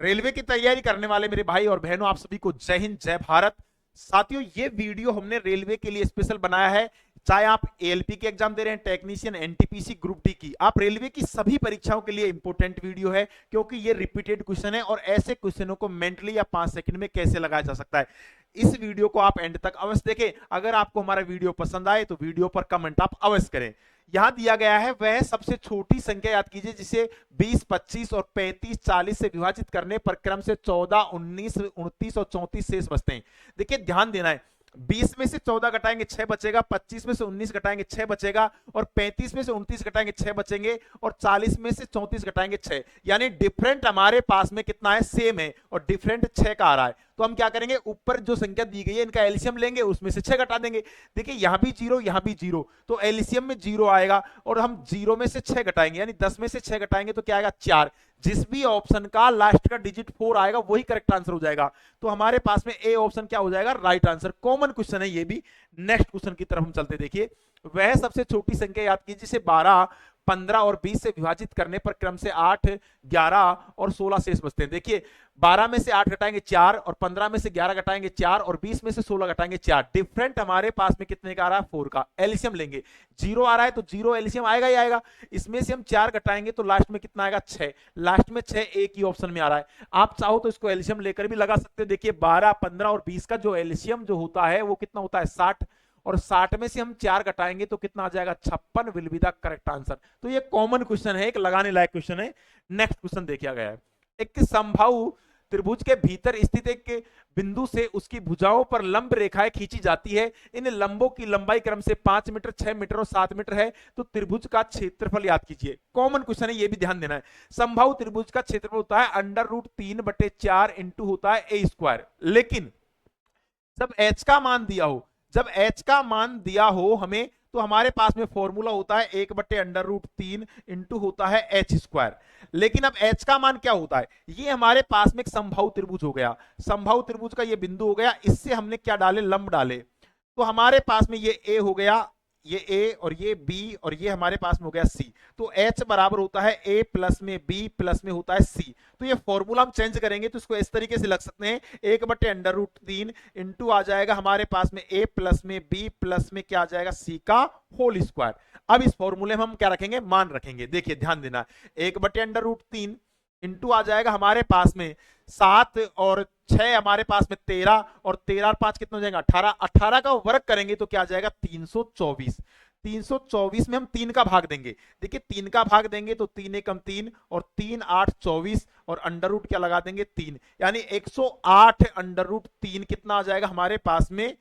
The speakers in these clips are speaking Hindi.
रेलवे की तैयारी करने वाले मेरे भाई और बहनों, आप सभी को जय हिंद, जय भारत। साथियों, ये वीडियो हमने रेलवे के लिए स्पेशल बनाया है। चाहे आप एएलपी के एग्जाम दे रहे हैं, टेक्नीशियन, एनटीपीसी, ग्रुप डी की, आप रेलवे की सभी परीक्षाओं के लिए इंपॉर्टेंट वीडियो है, क्योंकि ये रिपीटेड क्वेश्चन है और ऐसे क्वेश्चनों को मेंटली या 5 सेकंड में कैसे लगाया जा सकता है। इस वीडियो को आप एंड तक अवश्य देखें। अगर आपको हमारा वीडियो पसंद आए तो वीडियो पर कमेंट आप अवश्य करें। यहां दिया गया है वह सबसे छोटी संख्या याद कीजिए जिसे 20, 25 और 35, 40 से विभाजित करने पर क्रम से 14, 19, 29 और 34 शेष बचते हैं। देखिए ध्यान देना है, 20 में से 14 घटाएंगे 6 बचेगा, 25 में से 19 घटाएंगे 6 बचेगा, और 35 में से 29 घटाएंगे 6 बचेंगे, और 40 में से 34 घटाएंगे 6। यानी डिफरेंट हमारे पास में कितना है, सेम है, और डिफरेंट 6 का आ रहा है। तो हम क्या करेंगे, ऊपर जो संख्या दी गई है इनका एलसीएम लेंगे, उसमें से 6 घटा देंगे। देखिए यहां भी जीरो, यहां भी जीरो, तो एलसीएम में जीरो आएगा, और हम जीरो में से 6 घटाएंगे, यानी 10 में से 6 घटाएंगे तो क्या आएगा, 4। जिस भी ऑप्शन का लास्ट का डिजिट 4 आएगा वही करेक्ट आंसर हो जाएगा। तो हमारे पास में ए ऑप्शन क्या हो जाएगा, राइट आंसर। कॉमन क्वेश्चन है ये भी। नेक्स्ट क्वेश्चन की तरफ हम चलते, देखिए वह सबसे छोटी संख्या याद कीजिए जिसे 12, 15 और 20 से विभाजित करने पर क्रम से 8, 11 और 16 शेष बचते हैं। देखिए 12 में से 8 घटाएंगे 4, और 15 में से 11 घटाएंगे 4, और 20 में से 16 घटाएंगे 4। डिफरेंट हमारे पास में कितने का आ रहा है, 4 का। एलसीएम लेंगे, जीरो आ रहा है तो जीरो एलसीएम आएगा ही आएगा। इसमें से हम 4 घटाएंगे तो लास्ट में कितना आएगा, 6। लास्ट में 6 एक ही ऑप्शन में आ रहा है। आप चाहो तो इसको एलसीएम लेकर भी लगा सकते हो। देखिए 12, 15 और 20 का जो एलसीएम जो होता है वो कितना होता है, 60, और 60 में से हम 4 घटाएंगे तो कितना आ जाएगा, 56 will be the correct answer. तो ये कॉमन क्वेश्चन है, एक लगाने लायक क्वेश्चन है। नेक्स्ट क्वेश्चन देखिए गया है, एक समबाहु त्रिभुज के भीतर स्थित एक बिंदु से उसकी भुजाओं पर लंब रेखाएं खींची जाती है। इन लंबों की लंबाई क्रम से 5 मीटर, 6 मीटर और 7 मीटर है। तो त्रिभुज का क्षेत्रफल याद कीजिए। कॉमन क्वेश्चन है, ये भी ध्यान देना है। समबाहु त्रिभुज का क्षेत्रफल होता है √3/4 इंटू होता है ए स्क्वायर। लेकिन जब h का मान दिया हो, जब h का मान दिया हो हमें, तो हमारे पास में फॉर्मूला होता है 1/√3 इंटू होता है एच स्क्वायर। लेकिन अब h का मान क्या होता है, ये हमारे पास में एक समबाहु त्रिभुज हो गया। समबाहु त्रिभुज का ये बिंदु हो गया, इससे हमने क्या डाले, लंब डाले। तो हमारे पास में ये a हो गया, ये a और ये b, और ये हमारे पास में हो गया c। तो h बराबर होता है a प्लस में b प्लस में होता है c। तो ये फॉर्मूला हम चेंज करेंगे तो इसको इस तरीके से लग सकते हैं, 1/√3 इंटू आ जाएगा हमारे पास में a प्लस में b प्लस में क्या आ जाएगा, c का होल स्क्वायर। अब इस फॉर्मूले में हम क्या रखेंगे, मान रखेंगे। देखिए ध्यान देना, 1/√3 इंटू आ जाएगा हमारे पास में 7, और 6 हमारे पास में 13, और 13 और 5 कितना हो जाएगा, 18। 18 का वर्ग करेंगे तो क्या आ जाएगा, 324। 324 में हम 3 का भाग देंगे। देखिए 3 का भाग देंगे तो 3 एकम 3, और 3 8 24, और अंडर रूट क्या लगा देंगे, 3, यानी 108 √3 कितना आ जाएगा हमारे पास में।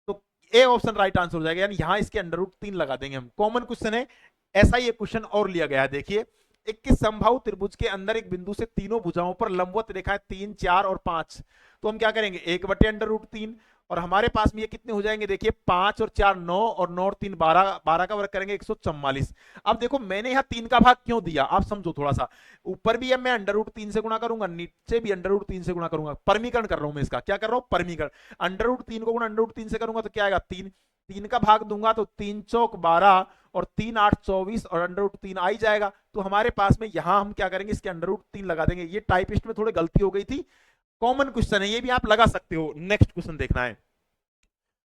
तो ए ऑप्शन राइट आंसर हो जाएगा, यानी यहां इसके √3 लगा देंगे हम। कॉमन क्वेश्चन है, ऐसा ये क्वेश्चन और लिया गया है। देखिए एक समबाहु त्रिभुज के अंदर एक बिंदु से तीनों भुजाओं पर लंबवत रेखाएं 3, 4 और 5। तो हम क्या करेंगे, 1/√3, और हमारे पास में ये कितने हो जाएंगे, देखिए 5 और 4 9, और 9 और 3 12, 12 का वर्ग करेंगे 144। अब देखो मैंने यहाँ 3 का भाग क्यों दिया, आप समझो थोड़ा सा। ऊपर भी अब मैं √3 से गुणा करूंगा, नीचे भी √3 से गुणा करूंगा। परमीकरण कर रहा हूं मैं इसका, क्या कर रहा हूं, परमीकरण। √3 को गुणा √3 से करूंगा तो क्या आएगा, 3। 3 का भाग दूंगा तो 3 चौक 12, और 3 8 24, और √3 आ ही जाएगा। तो हमारे पास में यहां हम क्या करेंगे, इसके √3 लगा देंगे। ये टाइपिस्ट में थोड़ी गलती हो गई थी। कॉमन क्वेश्चन है, ये भी आप लगा सकते हो। नेक्स्ट क्वेश्चन देखना है,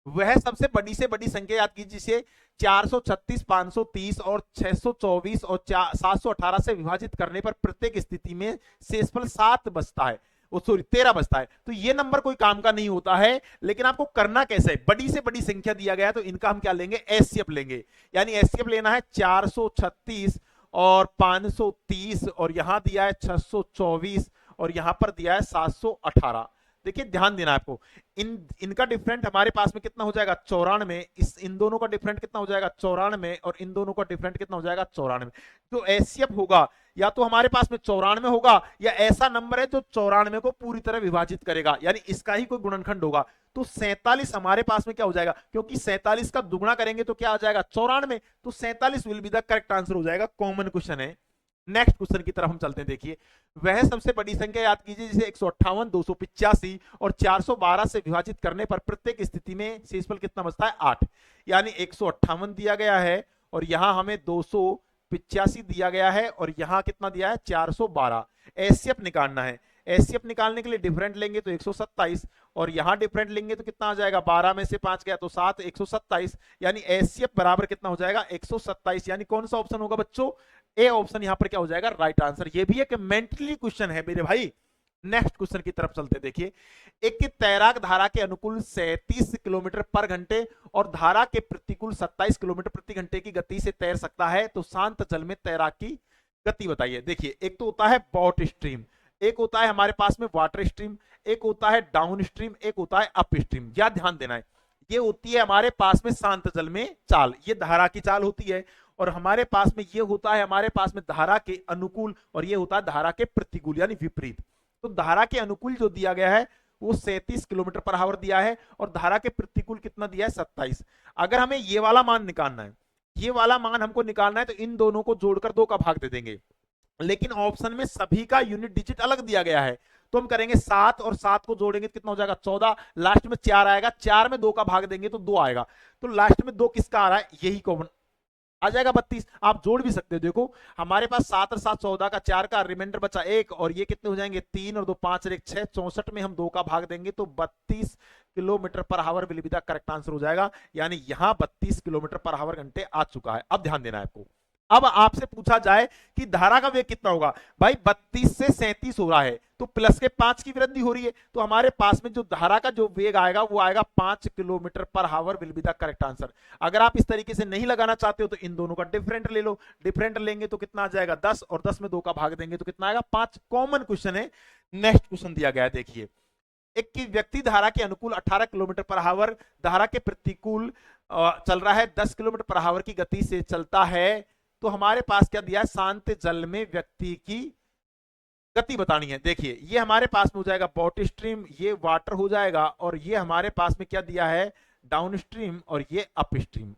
वह सबसे बड़ी से बड़ी संख्या याद कीजिए जिसे 436, 530 और 624 और 718 से विभाजित करने पर प्रत्येक स्थिति में शेषफल 7 बचता है, वो सॉरी 13 बचता है। तो ये नंबर कोई काम का नहीं होता है, लेकिन आपको करना कैसे है, बड़ी से बड़ी संख्या दिया गया है तो इनका हम क्या लेंगे, एचसीएफ लेंगे। यानी एचसीएफ लेना है 436 और 530, और यहां दिया है 624, और यहां पर दिया है 718। देखिए ध्यान देना आपको, इनका डिफरेंट हमारे पास में कितना हो जाएगा, 94। इन दोनों का डिफरेंट कितना हो जाएगा, 94, और इन दोनों का डिफरेंट कितना हो जाएगा, 94। तो एचसीएफ होगा या तो हमारे पास में 94 होगा, या ऐसा नंबर है जो 94 को पूरी तरह विभाजित करेगा, यानी इसका ही कोई गुणनखंड होगा। तो 47 हमारे पास में क्या हो जाएगा, क्योंकि 47 का दुगुना करेंगे तो क्या हो जाएगा, 94। तो 47 will be the correct answer हो जाएगा। कॉमन क्वेश्चन है। नेक्स्ट क्वेश्चन की तरफ हम चलते हैं। देखिए वह सबसे बड़ी संख्या याद कीजिए जिसे 158, 285 और 412 से विभाजित करने पर प्रत्येक स्थिति में शेषफल कितना बचता है, 8। यानी 158 दिया गया है, और यहां हमें 285 दिया गया है, और यहां कितना दिया है, 412। एचसीएफ निकालना है। एचसीएफ निकालने के लिए डिफरेंट लेंगे तो 127, और यहां डिफरेंट लेंगे तो कितना आ जाएगा, 12 में से 5 गया तो 7, 127, यानी एचसीएफ बराबर कितना हो जाएगा, 127। यानी कौन सा ऑप्शन होगा बच्चों, ए ऑप्शन यहां पर क्या हो जाएगा, राइट आंसर। ये भी एक मेंटली क्वेश्चन है मेरे भाई। नेक्स्ट क्वेश्चन की तरफ चलते, देखिए, एक तैराक धारा के अनुकूल 37 किलोमीटर पर घंटे और धारा के प्रतिकूल 27 किलोमीटर प्रति घंटे की गति से तैर सकता है, तो शांत जल में तैराक की गति बताइए। देखिए, एक तो होता है बॉट स्ट्रीम, एक होता है हमारे पास में वाटर स्ट्रीम, एक होता है डाउन स्ट्रीम, एक होता है अप स्ट्रीम। या ध्यान देना है, ये होती है हमारे पास में शांत जल में चाल, ये धारा की चाल होती है, और हमारे पास में ये होता है हमारे पास में धारा के अनुकूल, और ये होता है धारा के प्रतिकूल यानी विपरीत। तो धारा के अनुकूल जो दिया गया है वो 37 किलोमीटर पर आवर दिया है, और धारा के प्रतिकूल कितना दिया है, 27। अगर हमें ये वाला मान निकालना है, ये वाला मान हमको निकालना है, तो इन दोनों को जोड़कर 2 का भाग दे देंगे, लेकिन ऑप्शन में सभी का यूनिट डिजिट अलग दिया गया है, तो हम करेंगे 7 और 7 को जोड़ेंगे तो कितना हो जाएगा, 14, लास्ट में 4 आएगा, 4 में 2 का भाग देंगे तो 2 आएगा, तो लास्ट में 2 किसका आ रहा है, यही कॉमन आ जाएगा 32। आप जोड़ भी सकते हो, देखो हमारे पास 7 और 7 14 का, 4 का रिमाइंडर बचा 1, और ये कितने हो जाएंगे, 3 और 2 5 और 1 6, 64 में हम 2 का भाग देंगे तो 32 kilometre per hour will be the correct answer हो जाएगा। यानी यहां 32 किलोमीटर पर आवर घंटे आ चुका है। अब ध्यान देना है आपको, अब आपसे पूछा जाए कि धारा का वेग कितना होगा, भाई 32 से 37 हो रहा है, तो प्लस के 5 की वृद्धि हो रही है, तो हमारे पास में जो धारा का जो वेग आएगा वो आएगा 5 kilometre per hour will be the correct answer. अगर आप इस तरीके से नहीं लगाना चाहते हो तो इन दोनों का डिफरेंट ले लो, डिफरेंट लेंगे तो कितना आ जाएगा 10, और 10 में 2 का भाग देंगे तो कितना आएगा 5। कॉमन क्वेश्चन है। नेक्स्ट क्वेश्चन दिया गया है, देखिए, एक की व्यक्ति धारा के अनुकूल 18 किलोमीटर पर आवर, धारा के प्रतिकूल चल रहा है 10 किलोमीटर पर आवर की गति से चलता है, तो हमारे पास क्या दिया है, शांत जल में व्यक्ति की गति बतानी है। देखिए, ये हमारे पास में हो जाएगा बॉट स्ट्रीम, ये वाटर हो जाएगा, और ये हमारे पास में क्या दिया है, डाउन स्ट्रीम, और ये अप स्ट्रीम।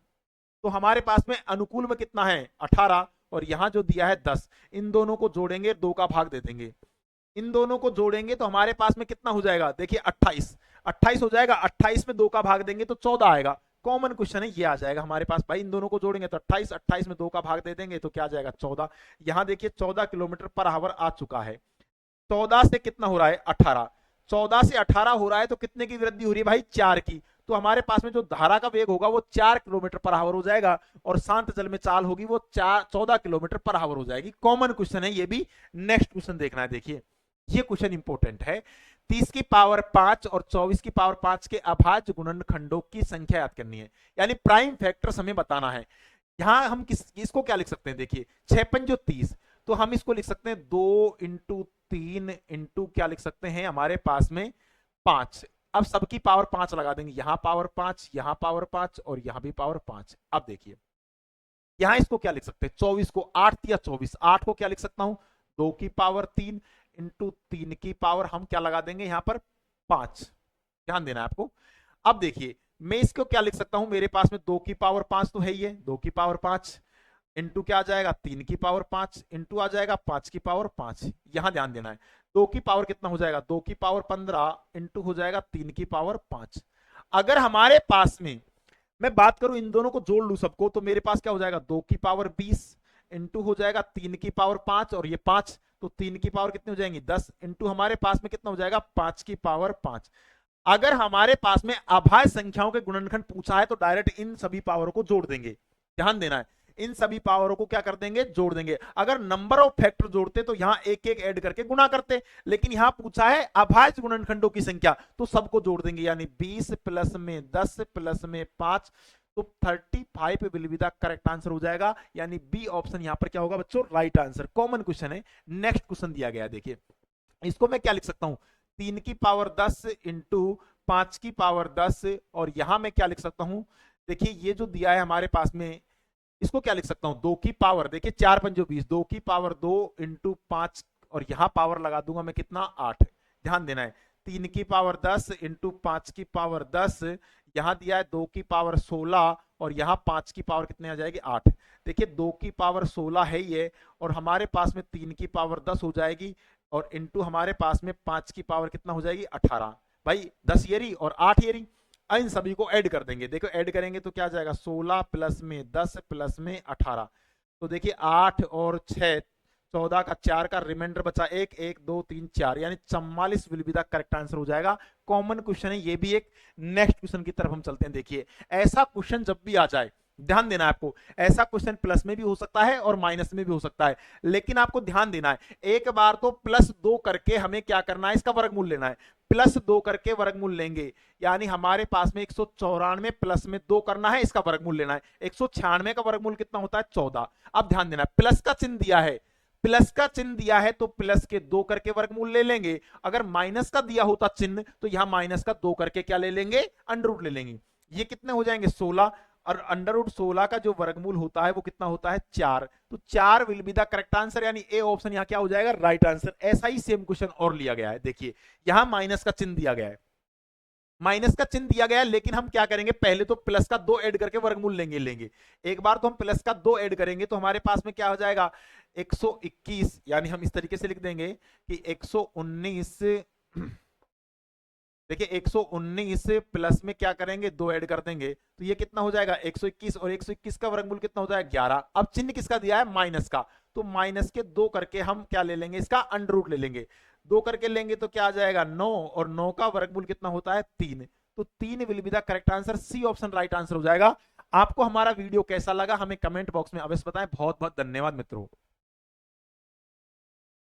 तो हमारे पास में अनुकूल में कितना है 18, और यहां जो दिया है 10, इन दोनों को जोड़ेंगे 2 का भाग दे देंगे, इन दोनों को जोड़ेंगे तो हमारे पास में कितना हो जाएगा, देखिए 28, 28 हो जाएगा, 28 में 2 का भाग देंगे तो 14 आएगा। कॉमन क्वेश्चन है, ये आ जाएगा हमारे पास भाई, इन दोनों को जोड़ेंगे तो 28, 28 में 2 का भाग दे देंगे तो क्या आ जाएगा 14। यहां देखिए 14 किलोमीटर पर आवर आ चुका है, 14 से कितना हो रहा है 18, 14 से 18 हो रहा है तो कितने की वृद्धि हो रही है भाई, 4 की। तो हमारे पास में जो धारा का वेग होगा वो 4 किलोमीटर पर आवर हो जाएगा, और शांत जल में चाल होगी वो 14 किलोमीटर पर आवर हो जाएगी। कॉमन क्वेश्चन है ये भी। नेक्स्ट क्वेश्चन देखना है, देखिए ये क्वेश्चन इंपॉर्टेंट है। 30 की पावर 5 और 24 की पावर 5 के अभाज्य गुणनखंडों की संख्या याद करनी है, यानी प्राइम फैक्टर्स हमें बताना है। यहां हम इसको क्या लिख सकते हैं, देखिए 6 पंजो 30, तो हम इसको लिख सकते हैं 2 इंटू 3 इंटू क्या लिख सकते हैं हमारे पास में 5। अब सबकी पावर 5 लगा देंगे, यहां पावर 5, यहां पावर 5, और यहां भी पावर 5। अब देखिए यहां इसको क्या लिख सकते हैं, 24 को 8 या 24, 8 को क्या लिख सकता हूं 2 की पावर 3 इंटू 3 की पावर हम क्या लगा देंगे यहां पर 5। ध्यान देना है आपको। अब देखिए मैं इसको क्या लिख सकता हूं, मेरे पास में 2 की पावर 5 तो है ही है, 2 की पावर 5 इंटू क्या आ जाएगा 3 की पावर 5 इंटू आ जाएगा 5 की पावर 5। यहां ध्यान देना है, 2 की पावर कितना हो जाएगा 2 की पावर 15 इंटू हो जाएगा 3 की पावर 5। अगर हमारे पास में मैं बात करूं इन दोनों को जोड़ लूं सबको, तो मेरे पास क्या हो जाएगा 2 की पावर 20 इंटू हो जाएगा 3 की पावर 5, और ये 5, तो 3 की पावर कितनी हो जाएंगी 10 इंटू हमारे पास में कितना हो जाएगा 5 की पावर 5। अगर हमारे पास में अभाज्य संख्याओं के गुणनखंड पूछा है तो डायरेक्ट इन सभी पावरों को जोड़ देंगे। ध्यान देना है, इन सभी पावरों को क्या कर देंगे जोड़ देंगे। अगर नंबर ऑफ फैक्टर जोड़ते तो यहां एक एक ऐड करके गुणा करते, लेकिन यहां पूछा है अभाज्य गुणनखंडों की संख्या, तो सबको जोड़ देंगे, यानी 20 प्लस में 10 प्लस में 5, तो 35 will be the correct answer हो जाएगा। यानी बी ऑप्शन यहां पर क्या होगा बच्चों राइट आंसर। कॉमन क्वेश्चन है। नेक्स्ट क्वेश्चन दिया गया, देखिए इसको मैं क्या लिख सकता हूं 3 की पावर 10 इंटू 5 की पावर 10, और यहां मैं क्या लिख सकता हूं, देखिए ये जो दिया है हमारे पास में इसको क्या लिख सकता हूं 2 की पावर, देखिए 4 पंजो 20, 2 की पावर 2 इंटू 5, और यहां पावर लगा दूंगा मैं कितना 8। ध्यान देना है 3 की पावर 10 इंटू 5 की पावर 10, यहां दिया है 2 की पावर 16, और यहां 5 की पावर कितने आ जाएगी 8। देखिए 2 की पावर 16 है ये, और हमारे पास में 3 की पावर 10 हो जाएगी, और इंटू हमारे पास में 5 की पावर कितना हो जाएगी 18। भाई 10 ये रही और 8 ये रही, इन सभी को ऐड कर देंगे। देखो ऐड करेंगे तो क्या जाएगा 16 प्लस में 10 प्लस में 18, तो देखिए 8 और 6 14 का 4 का रिमाइंडर बचा 1, 1 2 3 4 यानी 44 will be the correct answer हो जाएगा। कॉमन क्वेश्चन है ये भी एक। नेक्स्ट क्वेश्चन की तरफ हम चलते हैं। देखिए ऐसा क्वेश्चन जब भी आ जाए, ध्यान देना है आपको, ऐसा क्वेश्चन प्लस में भी हो सकता है और माइनस में भी हो सकता है, लेकिन आपको ध्यान देना है एक बार तो +2 करके हमें क्या करना है, इसका वर्गमूल लेना है। +2 करके वर्गमूल लेंगे, यानी हमारे पास में 194 प्लस में 2 करना है, इसका वर्गमूल लेना है। 196 का वर्गमूल कितना होता है, 14। अब ध्यान देना, प्लस का चिन्ह दिया है, प्लस का चिन्ह दिया है तो प्लस के 2 करके वर्गमूल ले लेंगे। अगर माइनस का दिया होता चिन्ह तो यहां माइनस का 2 करके क्या ले लेंगे, अंडर रूट ले लेंगे। ये कितने हो जाएंगे, 16, और अंडर रूट 16 का जो वर्गमूल होता है वो कितना होता है, 4। तो 4 will be the correct answer, यानी ए ऑप्शन यहां क्या हो जाएगा, राइट आंसर। ऐसा ही सेम क्वेश्चन और लिया गया है। देखिए यहां माइनस का चिन्ह दिया गया है, माइनस का चिन्ह दिया गया है, लेकिन हम क्या करेंगे, पहले तो प्लस का 2 ऐड करके वर्गमूल लेंगे। एक बार तो हम प्लस का 2 ऐड करेंगे तो हमारे पास में क्या हो जाएगा, 121, यानी हम इस तरीके से लिख देंगे कि 119, देखिए 119 प्लस में क्या करेंगे, 2 ऐड कर देंगे तो ये कितना हो जाएगा, 121, और 121 का वर्गमूल कितना होता है, 11। अब चिन्ह किसका दिया है, माइनस का, तो माइनस के 2 करके हम क्या ले लेंगे, इसका अंडर रूट ले लेंगे। 2 करके लेंगे तो क्या आ जाएगा, 9, और 9 का वर्गमूल कितना होता है, 3। तो 3 will be the correct answer, C option right answer हो जाएगा। आपको हमारा वीडियो कैसा लगा हमें कमेंट बॉक्स में अवश्य बताएं। बहुत बहुत धन्यवाद मित्रों।